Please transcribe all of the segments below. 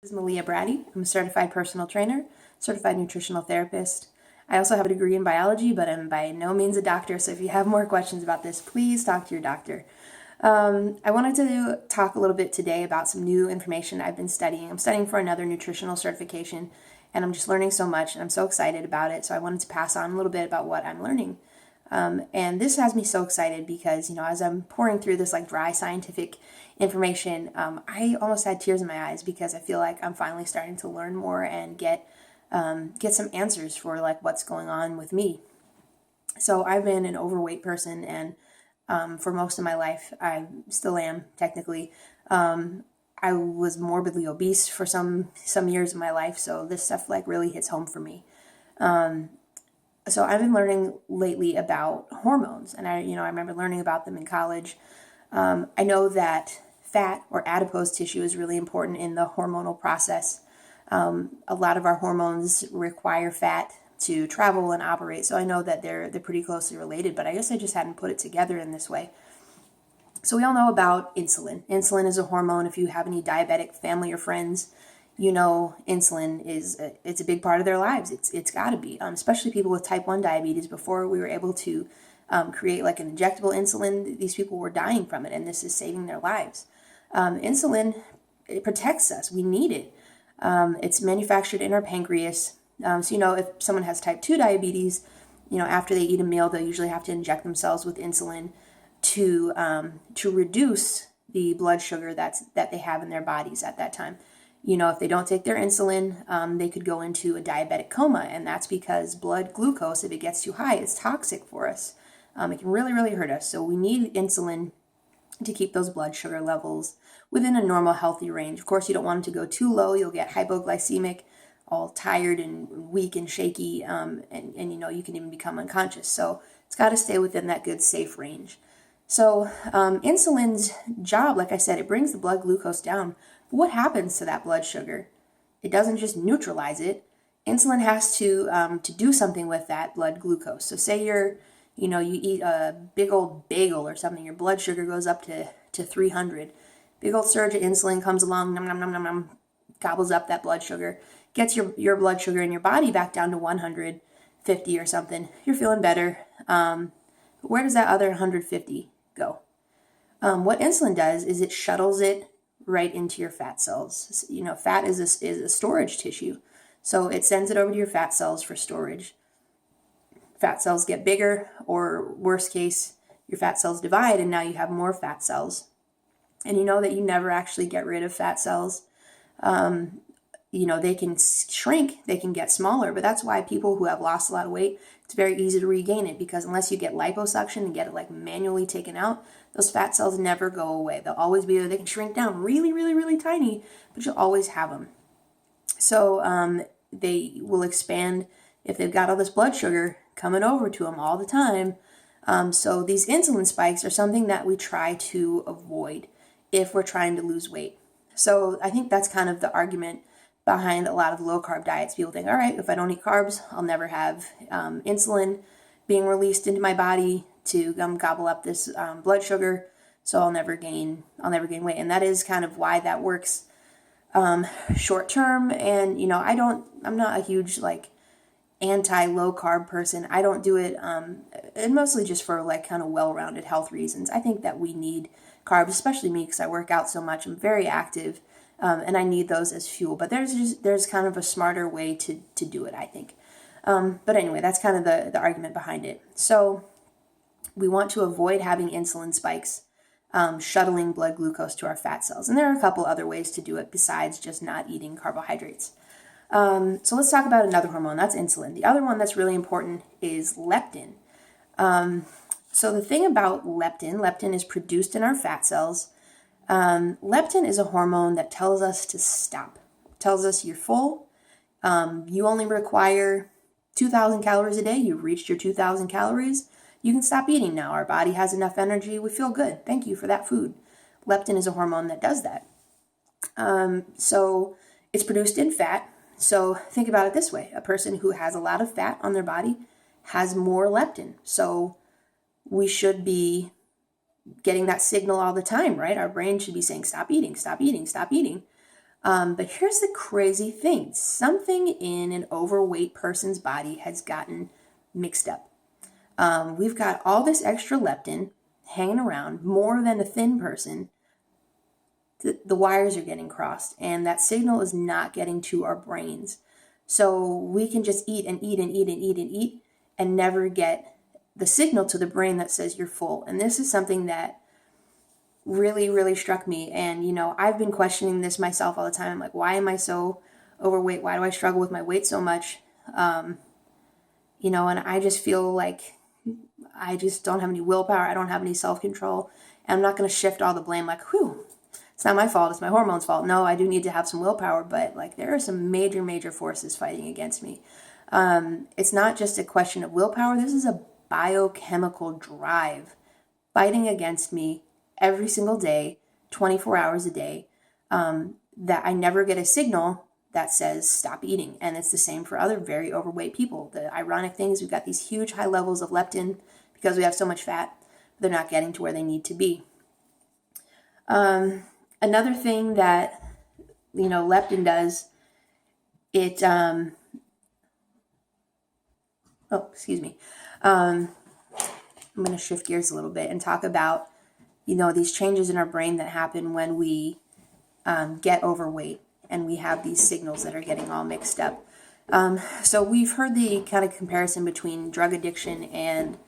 This is Malia Brady. I'm a certified personal trainer, certified nutritional therapist. I also have a degree in biology, but I'm by no means a doctor, so if you have more questions about this, please talk to your doctor. I wanted to talk a little bit today about some new information I've been studying. I'm studying for another nutritional certification, and I'm just learning so much, and I'm so excited about it, so I wanted to pass on a little bit about what I'm learning. And this has me so excited because, as I'm pouring through this like dry scientific information, I almost had tears in my eyes because I feel like I'm finally starting to learn more and get some answers for like what's going on with me. So I've been an overweight person, and for most of my life, I still am technically. I was morbidly obese for some years of my life, so this stuff like really hits home for me. So I've been learning lately about hormones, and I remember learning about them in college. I know that fat or adipose tissue is really important in the hormonal process. A lot of our hormones require fat to travel and operate, so I know that they're pretty closely related, but I guess I just hadn't put it together in this way. So we all know about insulin. Insulin is a hormone. If you have any diabetic family or friends, insulin it's a big part of their lives. It's got to be, especially people with type 1 diabetes. Before we were able to create like an injectable insulin, these people were dying from it, and this is saving their lives. Insulin, it protects us. We need it. It's manufactured in our pancreas. So if someone has type 2 diabetes, after they eat a meal, they'll usually have to inject themselves with insulin to reduce the blood sugar that they have in their bodies at that time. If they don't take their insulin, they could go into a diabetic coma, and that's because blood glucose, if it gets too high, it's toxic for us. It can really, really hurt us. So we need insulin to keep those blood sugar levels within a normal, healthy range. Of course, you don't want them to go too low. You'll get hypoglycemic, all tired and weak and shaky, and you can even become unconscious. So it's got to stay within that good, safe range. So insulin's job, like I said, it brings the blood glucose down. But what happens to that blood sugar? It doesn't just neutralize it. Insulin has to do something with that blood glucose. So say you eat a big old bagel or something, your blood sugar goes up to 300. Big old surge of insulin comes along, nom, nom, nom, nom, nom, gobbles up that blood sugar, gets your blood sugar in your body back down to 150 or something. You're feeling better. But where does that other 150 go? What insulin does is it shuttles it right into your fat cells. Fat is a storage tissue. So it sends it over to your fat cells for storage. Fat cells get bigger, or worst case, your fat cells divide and now you have more fat cells. And you know that you never actually get rid of fat cells. They can shrink, they can get smaller, but that's why people who have lost a lot of weight, it's very easy to regain it, because unless you get liposuction and get it like manually taken out, those fat cells never go away. They'll always be there. They can shrink down really, really, really tiny, but you'll always have them. So they will expand if they've got all this blood sugar coming over to them all the time. So these insulin spikes are something that we try to avoid if we're trying to lose weight. So I think that's kind of the argument behind a lot of low carb diets. People think, all right, if I don't eat carbs, I'll never have insulin being released into my body to gobble up this blood sugar, so I'll never gain weight. And that is kind of why that works short term. And I'm not a huge like anti low carb person. I don't do it and mostly just for like kind of well-rounded health reasons. I think that we need carbs, especially me, because I work out so much. I'm very active. And I need those as fuel, but there's kind of a smarter way to do it, I think. But anyway, that's kind of the argument behind it. So we want to avoid having insulin spikes, shuttling blood glucose to our fat cells. And there are a couple other ways to do it besides just not eating carbohydrates. So let's talk about another hormone. That's insulin. The other one that's really important is leptin. So the thing about leptin is produced in our fat cells. Leptin is a hormone that tells us to stop. It tells us you're full. You only require 2,000 calories a day. You've reached your 2,000 calories. You can stop eating now. Our body has enough energy. We feel good. Thank you for that food. Leptin is a hormone that does that. So it's produced in fat. So think about it this way. A person who has a lot of fat on their body has more leptin. So we should be getting that signal all the time, right? Our brain should be saying, stop eating, stop eating, stop eating. But here's the crazy thing. Something in an overweight person's body has gotten mixed up. We've got all this extra leptin hanging around, more than a thin person. The wires are getting crossed, and that signal is not getting to our brains. So we can just eat and eat and eat and eat and eat and never get the signal to the brain that says you're full. And this is something that really, really struck me. And, I've been questioning this myself all the time. I'm like, why am I so overweight? Why do I struggle with my weight so much? And I just feel like I just don't have any willpower. I don't have any self-control. And I'm not going to shift all the blame like, it's not my fault. It's my hormones' fault. No, I do need to have some willpower, but there are some major, major forces fighting against me. It's not just a question of willpower. This is a biochemical drive fighting against me every single day, 24 hours a day, that I never get a signal that says stop eating. And it's the same for other very overweight people. The ironic thing is we've got these huge high levels of leptin because we have so much fat. They're not getting to where they need to be. Another thing that, leptin does, it, excuse me. I'm going to shift gears a little bit and talk about, these changes in our brain that happen when we get overweight and we have these signals that are getting all mixed up. So we've heard the kind of comparison between drug addiction and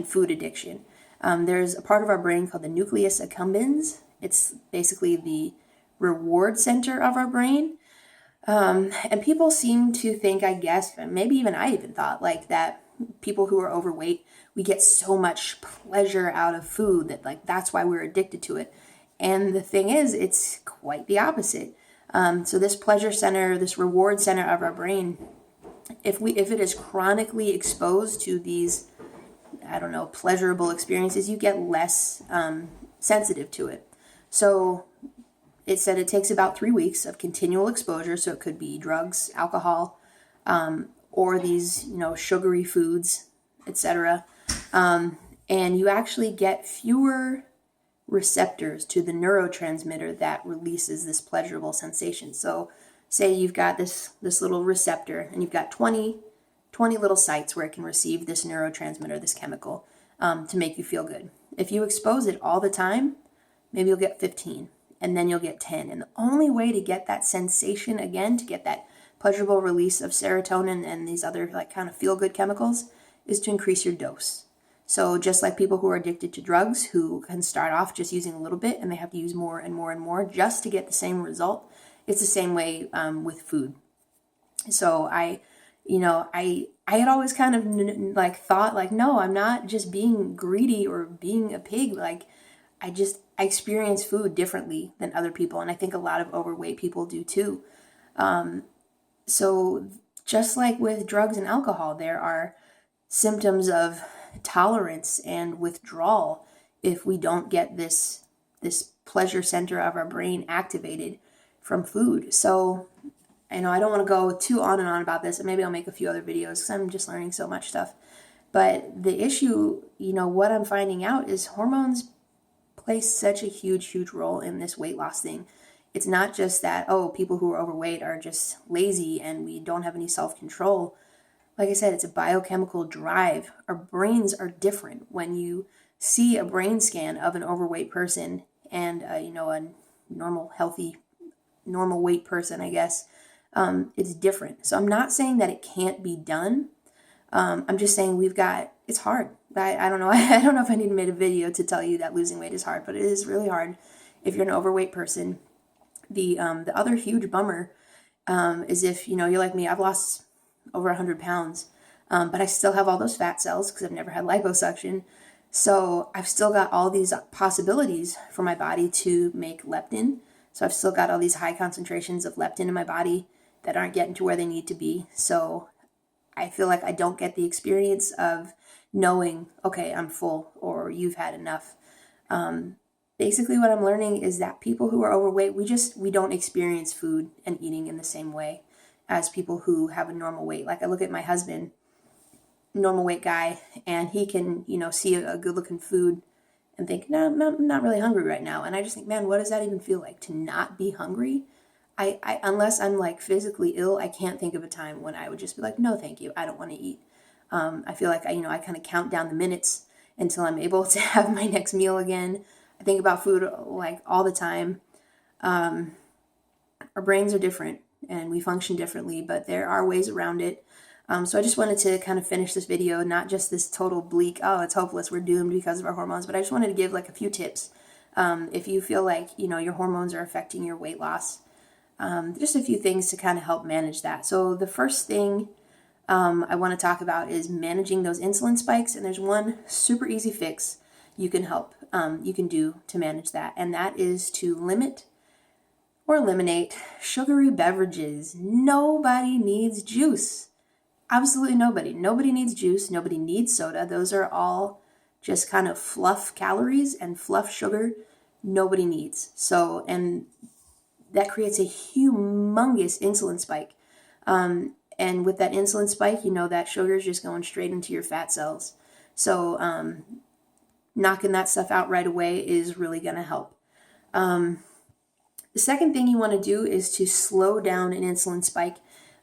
food addiction. There's a part of our brain called the nucleus accumbens. It's basically the reward center of our brain. And people seem to think, I guess, and maybe even I even thought that people who are overweight, we get so much pleasure out of food that that's why we're addicted to it. And the thing is, it's quite the opposite. So this pleasure center, this reward center of our brain, if it is chronically exposed to these, pleasurable experiences, you get less sensitive to it. So it said it takes about 3 weeks of continual exposure. So it could be drugs, alcohol, or these, sugary foods, etc. And you actually get fewer receptors to the neurotransmitter that releases this pleasurable sensation. So say you've got this little receptor and you've got 20 little sites where it can receive this neurotransmitter, this chemical, to make you feel good. If you expose it all the time, maybe you'll get 15 and then you'll get 10. And the only way to get that sensation again, to get that pleasurable release of serotonin and these other kind of feel-good chemicals, is to increase your dose. So just like people who are addicted to drugs, who can start off just using a little bit and they have to use more and more and more just to get the same result, it's the same way with food. So I had always kind of thought no, I'm not just being greedy or being a pig. I experience food differently than other people. And I think a lot of overweight people do too. So just like with drugs and alcohol, there are symptoms of tolerance and withdrawal if we don't get this pleasure center of our brain activated from food. So I don't want to go too on and on about this, and maybe I'll make a few other videos because I'm just learning so much stuff. But the issue, what I'm finding out is hormones play such a huge, huge role in this weight loss thing. It's not just that, people who are overweight are just lazy and we don't have any self-control. Like I said, it's a biochemical drive. Our brains are different. When you see a brain scan of an overweight person and, a normal, healthy, normal weight person, I guess, it's different. So I'm not saying that it can't be done. I'm just saying it's hard. I don't know. I don't know if I need to make a video to tell you that losing weight is hard, but it is really hard if you're an overweight person. The other huge bummer is if, you're like me, I've lost over 100 pounds, but I still have all those fat cells because I've never had liposuction. So I've still got all these possibilities for my body to make leptin. So I've still got all these high concentrations of leptin in my body that aren't getting to where they need to be. So I feel like I don't get the experience of knowing, okay, I'm full or you've had enough. Basically what I'm learning is that people who are overweight, we don't experience food and eating in the same way as people who have a normal weight. Like I look at my husband, normal weight guy, and he can, see a good looking food and think, no, I'm not really hungry right now. And I just think, man, what does that even feel like to not be hungry? unless I'm like physically ill, I can't think of a time when I would just be like, no, thank you, I don't want to eat. I feel like I kind of count down the minutes until I'm able to have my next meal again. I think about food like all the time. Our brains are different and we function differently, but there are ways around it. So I just wanted to kind of finish this video, not just this total bleak, oh, it's hopeless, we're doomed because of our hormones, but I just wanted to give like a few tips. If you feel like, your hormones are affecting your weight loss, just a few things to kind of help manage that. So the first thing I want to talk about is managing those insulin spikes. And there's one super easy fix you can do to manage that. And that is to limit or eliminate sugary beverages. Nobody needs juice. Absolutely nobody. Nobody needs juice. Nobody needs soda. Those are all just kind of fluff calories and fluff sugar. Nobody needs. So, and that creates a humongous insulin spike. And with that insulin spike, that sugar is just going straight into your fat cells. So knocking that stuff out right away is really going to help. The second thing you want to do is to slow down an insulin spike.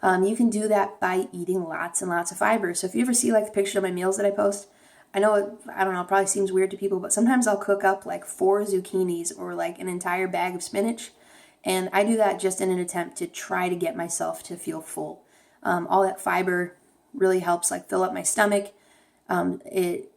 You can do that by eating lots and lots of fiber. So if you ever see like the picture of my meals that I post, I know, I don't know, it probably seems weird to people, but sometimes I'll cook up like 4 zucchinis or like an entire bag of spinach. And I do that just in an attempt to try to get myself to feel full. All that fiber really helps like fill up my stomach. It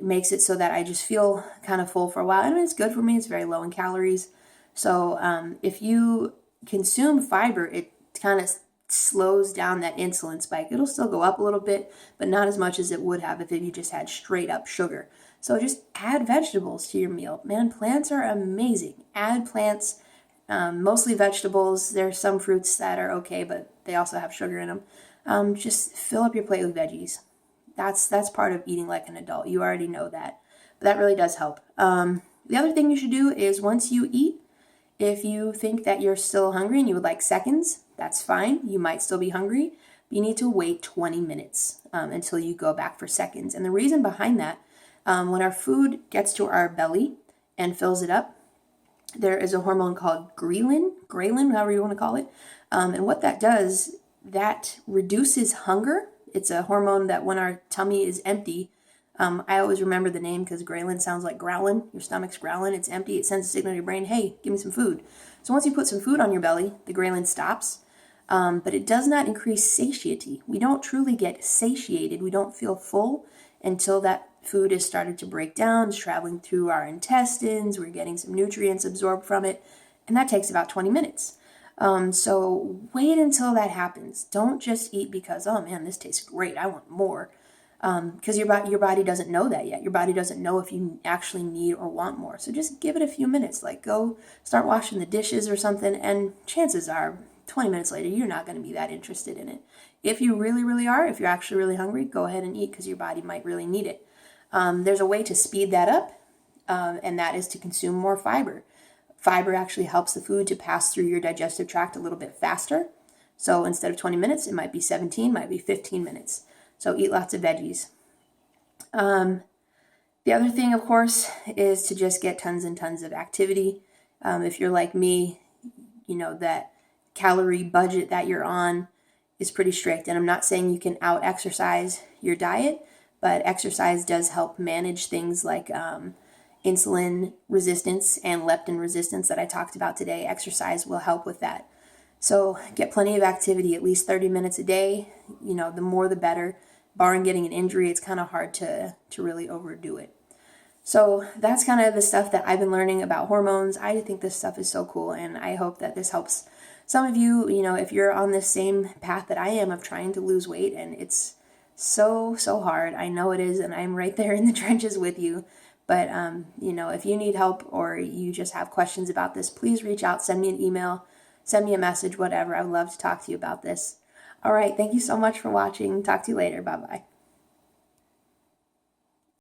makes it so that I just feel kind of full for a while. And it's good for me. It's very low in calories. So if you consume fiber, it kind of slows down that insulin spike. It'll still go up a little bit, but not as much as it would have if you just had straight up sugar. So just add vegetables to your meal. Man, plants are amazing. Add plants, mostly vegetables. There's some fruits that are okay, but they also have sugar in them. Just fill up your plate with veggies. That's part of eating like an adult. You already know that, but that really does help. The other thing you should do is once you eat, if you think that you're still hungry and you would like seconds, that's fine. You might still be hungry, but you need to wait 20 minutes until you go back for seconds. And the reason behind that, when our food gets to our belly and fills it up, there is a hormone called ghrelin, however you want to call it. And what that does, that reduces hunger. It's a hormone that when our tummy is empty, I always remember the name because ghrelin sounds like growling. Your stomach's growling. It's empty. It sends a signal to your brain, hey, give me some food. So once you put some food on your belly, the ghrelin stops. But it does not increase satiety. We don't truly get satiated. We don't feel full until that food has started to break down. It's traveling through our intestines. We're getting some nutrients absorbed from it. And that takes about 20 minutes. So wait until that happens. Don't just eat because, oh man, this tastes great. I want more. Because your body doesn't know that yet. Your body doesn't know if you actually need or want more. So just give it a few minutes. Like go start washing the dishes or something, and chances are 20 minutes later you're not going to be that interested in it. If you really, really are, if you're actually really hungry, go ahead and eat because your body might really need it. There's a way to speed that up, and that is to consume more fiber. Fiber actually helps the food to pass through your digestive tract a little bit faster. So instead of 20 minutes, it might be 17, might be 15 minutes. So eat lots of veggies. The other thing, of course, is to just get tons and tons of activity. If you're like me, that calorie budget that you're on is pretty strict. And I'm not saying you can out-exercise your diet, but exercise does help manage things like insulin resistance and leptin resistance that I talked about today. Exercise will help with that. So get plenty of activity, at least 30 minutes a day. The more the better. Barring getting an injury, it's kind of hard to really overdo it. So that's kind of the stuff that I've been learning about hormones. I think this stuff is so cool, and I hope that this helps some of you, if you're on this same path that I am of trying to lose weight, and it's so hard. I know it is, and I'm right there in the trenches with you. But, if you need help or you just have questions about this, please reach out, send me an email, send me a message, whatever. I would love to talk to you about this. All right. Thank you so much for watching. Talk to you later. Bye-bye.